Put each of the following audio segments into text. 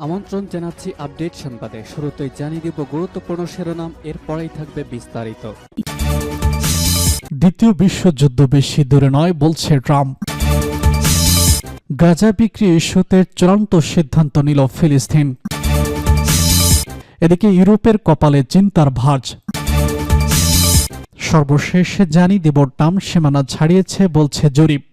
আমন্ত্রণ জানাচ্ছি আপডেট সংবাদে। শুরুতেই জানিয়ে দিব গুরুত্বপূর্ণ শিরোনাম, এরপরেই থাকবে বিস্তারিত। দ্বিতীয় বিশ্বযুদ্ধ বেশি দূরে নয় বলছে ট্রাম্প। গাজা বিক্রি ইস্যুতে চূড়ান্ত সিদ্ধান্ত নিল ফিলিস্তিন। এদিকে ইউরোপের কপালে চিন্তার ভাঁজ। সর্বশেষ জানিয়ে দেব ট্রাম্প সীমানা ছাড়িয়েছে বলছে জরিপ।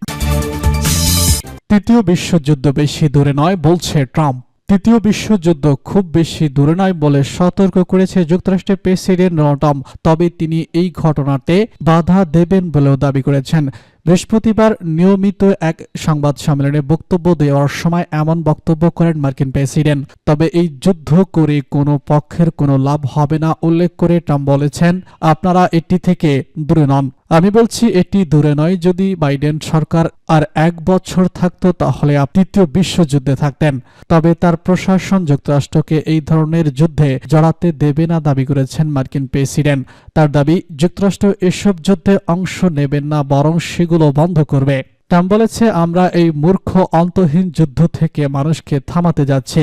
তৃতীয় বিশ্বযুদ্ধ বেশি দূরে নয় বলছে ট্রাম্প। তৃতীয় বিশ্বযুদ্ধ খুব বেশি দূরে নয় বলে সতর্ক করেছে যুক্তরাষ্ট্রের প্রেসিডেন্ট ডোনাল্ড ট্রাম্প। তবে তিনি এই ঘটনাতে বাধা দেবেন বলেও দাবি করেছেন। বৃহস্পতিবার নিয়মিত এক সংবাদ সম্মেলনে বক্তব্য দেওয়ার সময় এমন বক্তব্য করেন মার্কিন প্রেসিডেন্ট। তবে এই যুদ্ধ করে কোনো পক্ষের কোনো লাভ হবে না উল্লেখ করে ট্রাম্প বলেছেন, আপনারা এটি থেকে দূরে নন। আমি বলছি এটি দূরে নয়। যদি বাইডেন সরকার আর 1 বছর থাকতো তাহলে তৃতীয় বিশ্বযুদ্ধে থাকতেন। তবে তার প্রশাসন যুক্তরাষ্ট্রকে এই ধরনের যুদ্ধে জড়াতে দেবে না দাবি করেছেন মার্কিন প্রেসিডেন্ট। তার দাবি, যুক্তরাষ্ট্র এসব যুদ্ধে অংশ নেবেন না, বরং সেগুলো বন্ধ করবে। ট্রাম্প বলেছে, আমরা এই মূর্খ অন্তহীন যুদ্ধ থেকে মানুষকে থামাতে যাচ্ছি।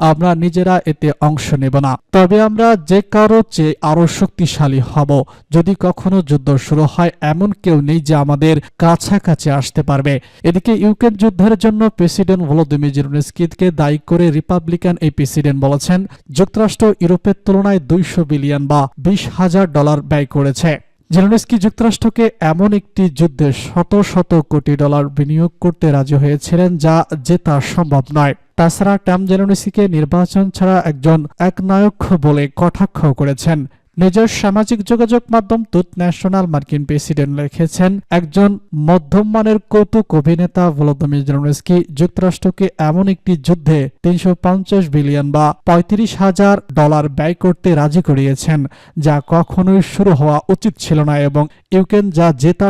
আমরা নিজেরা এতে অংশ নেব না। তবে আমরা যে কারো চেয়ে আরো শক্তিশালী হব। যদি কখনো যুদ্ধ শুরু হয়, এমন কেউ নেই যে আমাদের কাছাকাছি আসতে পারবে। এদিকে ইউক্রেন যুদ্ধের জন্য প্রেসিডেন্ট ভলোদিমির জেলেনস্কিকে দায়ী করে রিপাবলিকান এই প্রেসিডেন্ট বলেছেন, যুক্তরাষ্ট্র ইউরোপের তুলনায় $200 বিলিয়ন বা $20,000 ব্যয় করেছে। জেলেনস্কি যুক্তরাষ্ট্রকে এমন একটি যুদ্ধে শত শত কোটি ডলার বিনিয়োগ করতে রাজি হয়েছিলেন যা জেতা সম্ভব নয়। তাছাড়া ট্রাম্প জেলেনস্কিকে নির্বাচন ছাড়া একজন একনায়ক বলে কটাক্ষ করেছেন। নিজের সামাজিক যোগাযোগ মাধ্যম ট্রুথ ন্যাশনাল মার্কিন প্রেসিডেন্ট লিখেছেন, একজন মধ্যম মানের কৌতুক অভিনেতা ভলোদিমির জেলেনস্কি যুক্তরাষ্ট্রকে এমন একটি যুদ্ধে $350 বিলিয়ন বা $35,000 ব্যয় করতে রাজি করিয়েছেন যা কখনোই শুরু হওয়া উচিত ছিল না এবং ইউক্রেন যা জেতা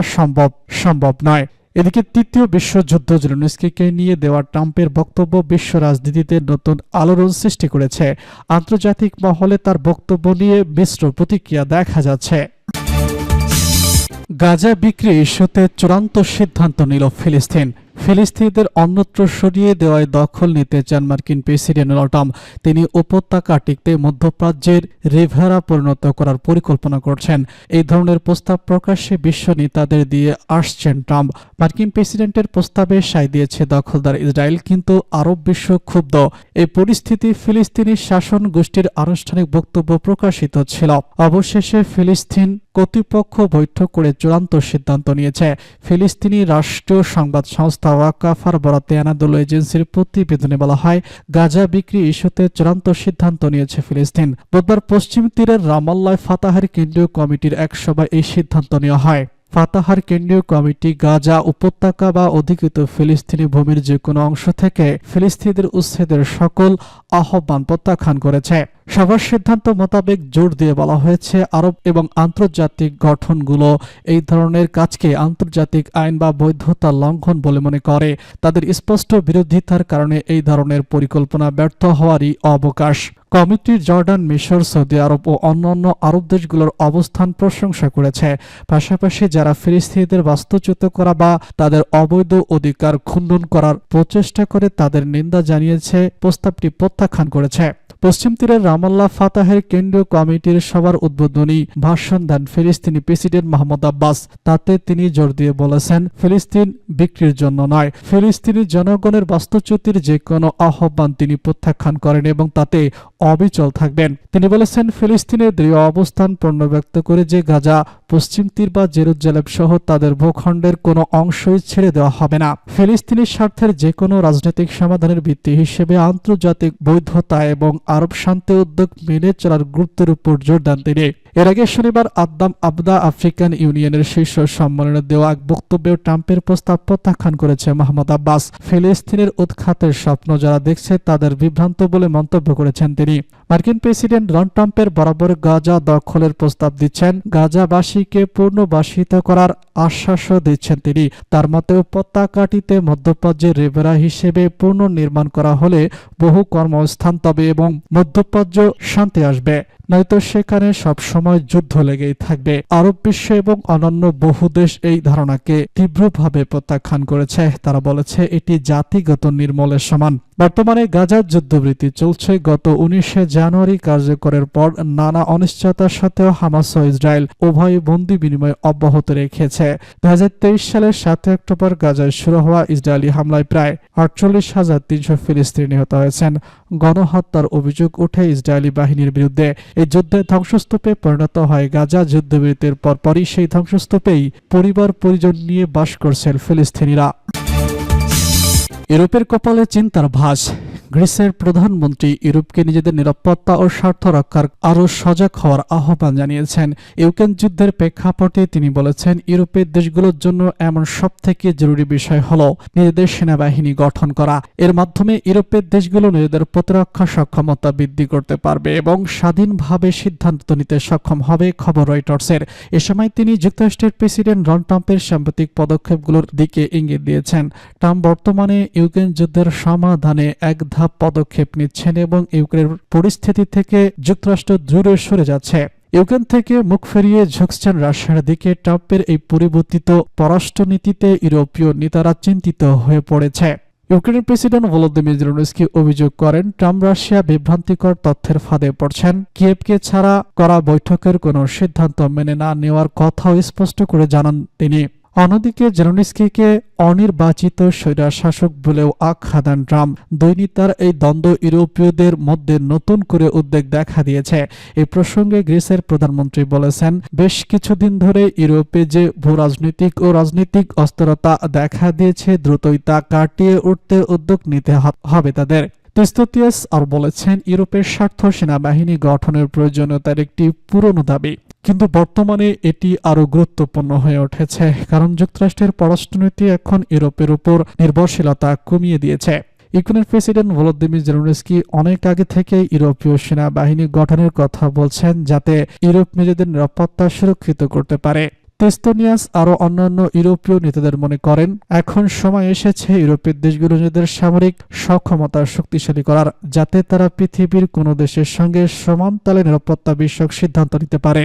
সম্ভব নয়। এদিকে তৃতীয় বিশ্বযুদ্ধ জেলেনস্কিকে নিয়ে দেওয়া ট্রাম্পের বক্তব্য বিশ্ব রাজনীতিতে নতুন আলোড়ন সৃষ্টি করেছে। আন্তর্জাতিক মহলে তার বক্তব্য নিয়ে মিশ্র প্রতিক্রিয়া দেখা যাচ্ছে। গাজা বিক্রি ইস্যুতে চূড়ান্ত সিদ্ধান্ত নিল ফিলিস্তিন। ফিলিস্তিনিদের অন্যত্র সরিয়ে দেওয়ায় দখল নিতে চান মার্কিন প্রেসিডেন্ট ডোনাল্ড ট্রাম্প। তিনি উপত্যকাটিকে মধ্যপ্রাচ্যের রিভেরা পরিণত করার পরিকল্পনা করছেন। এই ধরনের প্রস্তাব প্রকাশ্যে বিশ্ব নেতাদের দিয়ে আসছেন ট্রাম্প। মার্কিন প্রেসিডেন্টের প্রস্তাবে সায় দিয়েছে দখলদার ইসরায়েল, কিন্তু আরব বিশ্ব ক্ষুব্ধ। এই পরিস্থিতি ফিলিস্তিনি শাসন গোষ্ঠীর আনুষ্ঠানিক বক্তব্য প্রকাশিত ছিল। অবশেষে ফিলিস্তিন কর্তৃপক্ষ বৈঠক করে চূড়ান্ত সিদ্ধান্ত নিয়েছে। ফিলিস্তিনি রাষ্ট্রীয় সংবাদ সংস্থা ওয়াকাফার বরাতে আনাদোলু এজেন্সির প্রতিবেদনে বলা হয়, গাজা বিক্রি ইস্যুতে চূড়ান্ত সিদ্ধান্ত নিয়েছে ফিলিস্তিন। বুধবার পশ্চিম তীরের রামাল্লায় ফাতাহের কেন্দ্রীয় কমিটির এক সভায় এই সিদ্ধান্ত নেওয়া হয়। ফাতাহার কেন্দ্রীয় কমিটি গাজা উপত্যকা বা অধিকৃত ফিলিস্তিনি ভূমির যে কোনো অংশ থেকে ফিলিস্তিনিদের উচ্ছেদের সকল আহ্বান প্রত্যাখ্যান করেছে। সভার সিদ্ধান্ত মোতাবেক জোর দিয়ে বলা হয়েছে, আরব এবং আন্তর্জাতিক গঠনগুলো এই ধরনের কাজকে আন্তর্জাতিক আইন বা বৈধতা লঙ্ঘন বলে মনে করে। তাদের স্পষ্ট বিরোধিতার কারণে এই ধরনের পরিকল্পনা ব্যর্থ হওয়ারই অবকাশ। কমিটির জর্ডান, মিশর, সৌদি আরব ও অন্যান্য আরব দেশগুলোর অবস্থান প্রশংসা করেছে। পাশাপাশি যারা ফিলিস্তিনিদের বাস্তুচ্যুত করা বা তাদের অবৈধ অধিকার খণ্ডন করার প্রচেষ্টা করে তাদের নিন্দা জানিয়েছে, প্রস্তাবটি প্রত্যাখ্যান করেছে। পশ্চিম তীরের রামাল্লাহ ফাতাহের কেন্দ্রীয় কমিটির সভার উদ্বোধনী ভাষণ দেন ফিলিস্তিনি প্রেসিডেন্ট মাহমুদ আব্বাস। তাতে তিনি জোর দিয়ে বলেছেন, ফিলিস্তিন বিক্রির জন্য নয়, ফিলিস্তিনি জনগণের বাস্তুচ্যুতির যে কোনো আহ্বান তিনি প্রত্যাখ্যান করেন এবং তাতে অবিচল থাকবেন। তিনি বলেছেন, ফিলিস্তিনের দৃঢ় অবস্থান পূর্ণ ব্যক্ত করে যে গাজা, পশ্চিম তীর বা জেরুজালেম সহ তাদের ভূখণ্ডের কোনো অংশই ছেড়ে দেওয়া হবে না। ফিলিস্তিনি স্বার্থের যে কোনো রাজনৈতিক সমাধানের ভিত্তি হিসেবে আন্তর্জাতিক বৈধতা এবং আরব শান্তি উদ্যোগ মেনে চলার গুরুত্বের উপর জোর দেন তিনি। এর আগে শনিবার আবদা আফ্রিকান ইউনিয়নের শীর্ষ সম্মেলনে দেওয়া এক বক্তব্যে ট্রাম্পের প্রস্তাব প্রত্যাখ্যান করেছে মাহমুদ আব্বাস। ফিলিস্তিনের উৎখাতের স্বপ্ন যারা দেখছে তাদের বিভ্রান্ত বলে মন্তব্য করেছেন তিনি। মার্কিন প্রেসিডেন্ট ডোনাল্ড ট্রাম্পের বরাবর গাজা দখলের প্রস্তাব দিচ্ছেন, গাজাবাসীকে পুনর্বাসিত করার আশ্বাসও দিচ্ছেন তিনি। তার মতে উপত্যকাটিতে মধ্যপ্রাচ্যের রিভেরা হিসেবে পুনর্নির্মাণ করা হলে বহু কর্মস্থান তবে এবং মধ্যপ্রাচ্য শান্তি আসবে। নয়তো সেখানে সবসময় যুদ্ধ লেগেই থাকবে। আরব বিশ্ব এবং অন্যান্য বহু দেশ এই ধারণাকে তীব্রভাবে প্রত্যাখ্যান করেছে। তারা বলেছে এটি জাতিগত নির্মূলের সমান। বর্তমানে গাজার যুদ্ধবৃত্তি চলছে। গত 19 জানুয়ারি কার্যকরের পর নানা অনিশ্চয়তার সত্ত্বেও হামাস ও ইসরায়েল উভয় বন্দি বিনিময় অব্যাহত রেখেছে। 2023 সালের 7 অক্টোবর গাজায় শুরু হওয়া ইসরায়েলি হামলায় প্রায় 48,300 ফিলিস্তিনি নিহত হয়েছেন। গণহত্যার অভিযোগ ওঠে ইসরায়েলি বাহিনীর বিরুদ্ধে। এই যুদ্ধে ধ্বংসস্তূপে পরিণত হয় গাজা। যুদ্ধবিরতির পরপরই সেই ধ্বংসস্তূপেই পরিবার পরিজন নিয়ে বাস করছেন ফিলিস্তিনিরা। ইউরোপের কপালে চিন্তার ভাঁজ। গ্রিসের প্রধানমন্ত্রী ইউরোপকে নিজেদের নিরাপত্তা ও স্বার্থ রক্ষার আরও সজাগ হওয়ার আহ্বান জানিয়েছেন। ইউক্রেন যুদ্ধের প্রেক্ষাপটে তিনি বলেছেন, ইউরোপের দেশগুলোর জন্য এমন সবথেকে জরুরি বিষয় হল নিজেদের সেনাবাহিনী গঠন করা। এর মাধ্যমে ইউরোপের দেশগুলো নিজেদের প্রতিরক্ষা সক্ষমতা বৃদ্ধি করতে পারবে এবং স্বাধীনভাবে সিদ্ধান্ত নিতে সক্ষম হবে, খবর রয়টার্সের। এ সময় তিনি যুক্তরাষ্ট্রের প্রেসিডেন্ট ডোনাল্ড ট্রাম্পের সাম্প্রতিক পদক্ষেপগুলোর দিকে ইঙ্গিত দিয়েছেন। ট্রাম্প বর্তমানে ইউক্রেন যুদ্ধের সমাধানে এক ধাপ পদক্ষেপ নিচ্ছেন এবং ইউক্রেনের পরিস্থিতি থেকে যুক্তরাষ্ট্র দূরে সরে যাচ্ছে। ইউক্রেন থেকে মুখ ফিরিয়ে ঝুঁকছেন রাশিয়ার দিকে। ট্রাম্পের এই পরিবর্তিত পররাষ্ট্রনীতিতে ইউরোপীয় নেতারা চিন্তিত হয়ে পড়েছে। ইউক্রেনের প্রেসিডেন্ট ভলোদিমির জেলেনস্কি অভিযোগ করেন, ট্রাম্প রাশিয়া বিভ্রান্তিকর তথ্যের ফাঁদে পড়ছেন। কিয়েভকে ছাড়া করা বৈঠকের কোনো সিদ্ধান্ত মেনে না নেওয়ার কথাও স্পষ্ট করে জানান তিনি। অন্যদিকে জেলেনস্কিকে অনির্বাচিত স্বৈরশাসক বলেও আখ্যা দেন ট্রাম্প। দুই নেতার এই দ্বন্দ্ব ইউরোপীয়দের মধ্যে নতুন করে উদ্বেগ দেখা দিয়েছে। এই প্রসঙ্গে গ্রিসের প্রধানমন্ত্রী বলেছেন, বেশ কিছুদিন ধরে ইউরোপে যে ভূরাজনৈতিক ও রাজনৈতিক অস্থিরতা দেখা দিয়েছে, দ্রুতই তা কাটিয়ে উঠতে উদ্যোগ নিতে হবে তাদের। তেস্তোতিয়াস আর বলেছেন, ইউরোপের স্বার্থ সেনাবাহিনী গঠনের প্রয়োজনীয়তার একটি পুরনো দাবি, কিন্তু বর্তমানে এটি আরও গুরুত্বপূর্ণ হয়ে উঠেছে, কারণ যুক্তরাষ্ট্রের পররাষ্ট্রনীতি এখন ইউরোপের উপর নির্ভরশীলতা কমিয়ে দিয়েছে। ইউক্রেনের প্রেসিডেন্ট ভলোদিমির জেলেনস্কি অনেক আগে থেকে ইউরোপীয় সেনাবাহিনী গঠনের কথা বলছেন, যাতে ইউরোপ নিজেদের নিরাপত্তা সুরক্ষিত করতে পারে। তেস্তোনিয়াস আরও অন্যান্য ইউরোপীয় নেতাদের মনে করেন, এখন সময় এসেছে ইউরোপের দেশগুলো নিজেদের সামরিক সক্ষমতা শক্তিশালী করার, যাতে তারা পৃথিবীর কোনো দেশের সঙ্গে সমান তালে নিরাপত্তা বিষয়ক সিদ্ধান্ত নিতে পারে।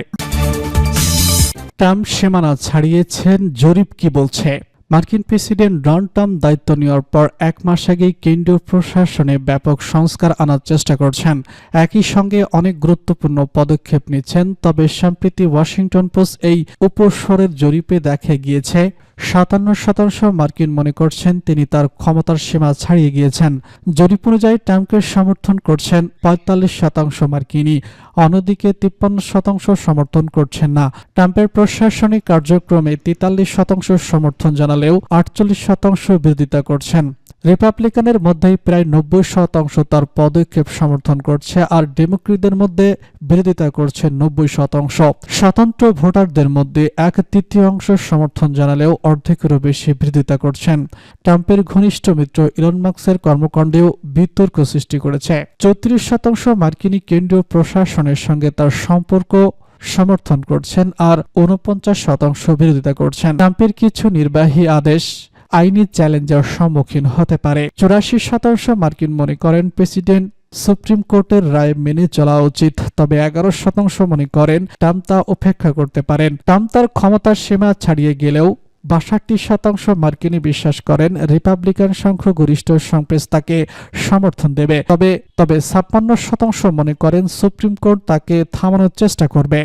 ট্রাম্প সীমানা ছাড়িয়েছেন, জরিপ কি বলছে? মার্কিন প্রেসিডেন্ট ডোনাল্ড ট্রাম্প দায়িত্ব নেওয়ার পর 1 মাস আগেই কেন্দ্রীয় প্রশাসনে ব্যাপক সংস্কার আনার চেষ্টা করছেন। একই সঙ্গে অনেক গুরুত্বপূর্ণ পদক্ষেপ নিচ্ছেন। তবে সম্প্রতি ওয়াশিংটন পোস্ট এই উপসরের জরিপে দেখা গিয়েছে 57% মার্কিন মনে করছেন তিনি তার ক্ষমতার সীমা ছাড়িয়ে গিয়েছেন। জরিপ অনুযায়ী ট্রাম্পকে সমর্থন করছেন 45% মার্কিনী, অন্যদিকে 53% সমর্থন করছেন না। ট্রাম্পের প্রশাসনিক কার্যক্রমে 43% সমর্থন জানালেও 48% বিরোধিতা করছেন। রিপাবলিকানের মধ্যেই প্রায় 90% তার পদক্ষেপ সমর্থন করছে, আর ডেমোক্রেটদের মধ্যে বিরোধিতা করছে 90%। স্বতন্ত্র ভোটারদের মধ্যে 1/3 সমর্থন জানালেও অর্ধেকেরও বেশি বিরোধিতা করছেন। ট্রাম্পের ঘনিষ্ঠ মিত্র ইলন মাস্কের কর্মকাণ্ডেও বিতর্ক সৃষ্টি করেছে। 34% মার্কিনী কেন্দ্রীয় প্রশাসনের সঙ্গে তার সম্পর্ক সমর্থন করছেন, আর 49% বিরোধিতা করছেন। ট্রাম্পের কিছু নির্বাহী আদেশ আইনি চ্যালেঞ্জের সম্মুখীন হতে পারে। 84% মার্কিন মনে করেন প্রেসিডেন্ট সুপ্রিম কোর্টের রায় মেনে চলা উচিত, তবে 11% মনে করেন ট্রাম্প তা উপেক্ষা করতে পারেন। ট্রাম্প তার ক্ষমতার সীমা ছাড়িয়ে গেলেও 62% মার্কিনী বিশ্বাস করেন রিপাবলিকান সংখ্যাগরিষ্ঠ কংগ্রেস তাকে সমর্থন দেবে। তবে 56% মনে করেন সুপ্রিম কোর্ট তাকে থামানোর চেষ্টা করবে।